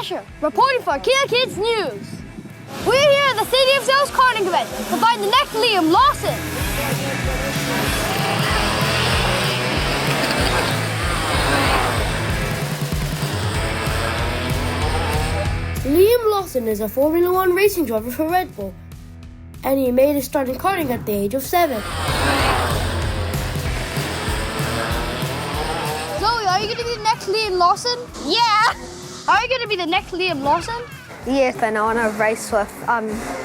Hesher, reporting for Kia Kids News. We're here at the City of Sails karting event to find the next Liam Lawson. Liam Lawson is a Formula One racing driver for Red Bull, and he made his start in karting at the age of 7. Zoe, are you going to be the next Liam Lawson? Yeah! Are you going to be the next Liam Lawson? Yes, and I want to race with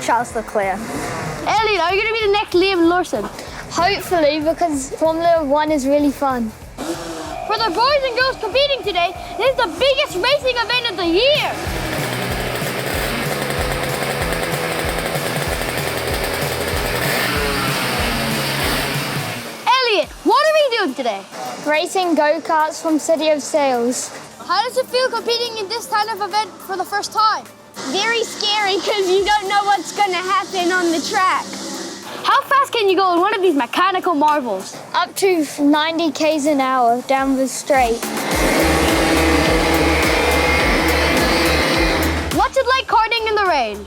Charles Leclerc. Elliot, are you going to be the next Liam Lawson? Hopefully, because Formula One is really fun. For the boys and girls competing today, this is the biggest racing event of the year. Elliot, what are we doing today? Racing go-karts from City of Sails. How does it feel competing in this kind of event for the first time? Very scary because you don't know what's going to happen on the track. How fast can you go in one of these mechanical marvels? Up to 90 k's an hour down the straight. What's it like karting in the rain?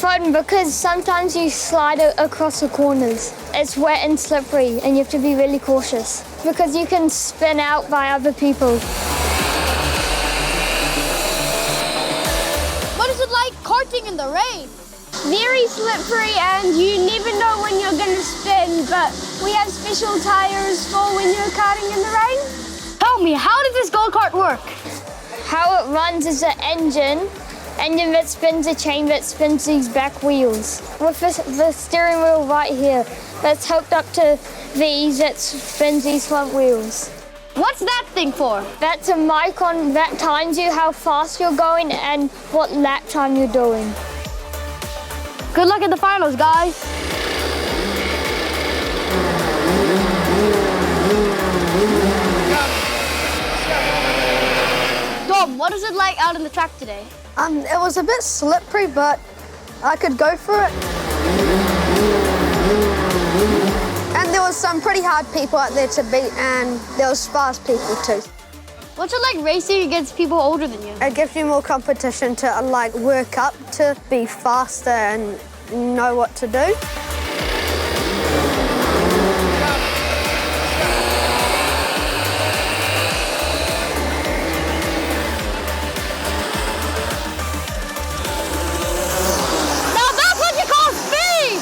Fun because sometimes you slide across the corners. It's wet and slippery and you have to be really cautious because you can spin out by other people. What is it like karting in the rain? Very slippery and you never know when you're going to spin, but we have special tires for when you're karting in the rain. Tell me, how does this go-kart work? How it runs is an engine that spins a chain that spins these back wheels. With the steering wheel right here, that's hooked up to these that spins these front wheels. What's that thing for? That's a mic on that times you how fast you're going and what lap time you're doing. Good luck in the finals, guys. Dom, what is it like out on the track today? It was a bit slippery, but I could go for it. And there was some pretty hard people out there to beat, and there was fast people too. What's it like racing against people older than you? It gives you more competition to work up to be faster and know what to do. Now that's what you call speed!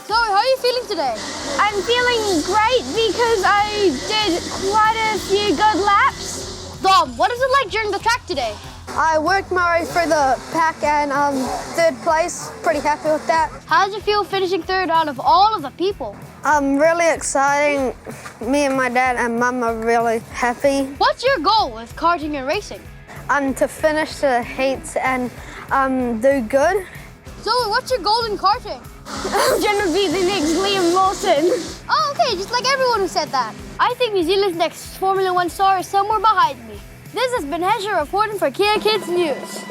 Zoe, how are you feeling today? I'm feeling great because I did quite a few good laps. Dom, what is it like during the track today? I worked my way through the pack and 3rd place. Pretty happy with that. How does it feel finishing 3rd out of all of the people? Really exciting. Me and my dad and mum are really happy. What's your goal with karting and racing? To finish the heats and do good. Zoe, what's your goal in karting? I'm gonna be the next Liam Lawson. Oh, okay, just like everyone who said that. I think New Zealand's next Formula One star is somewhere behind me. This has been Hesher reporting for Kia Kids News.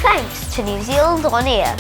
Thanks to New Zealand On Air.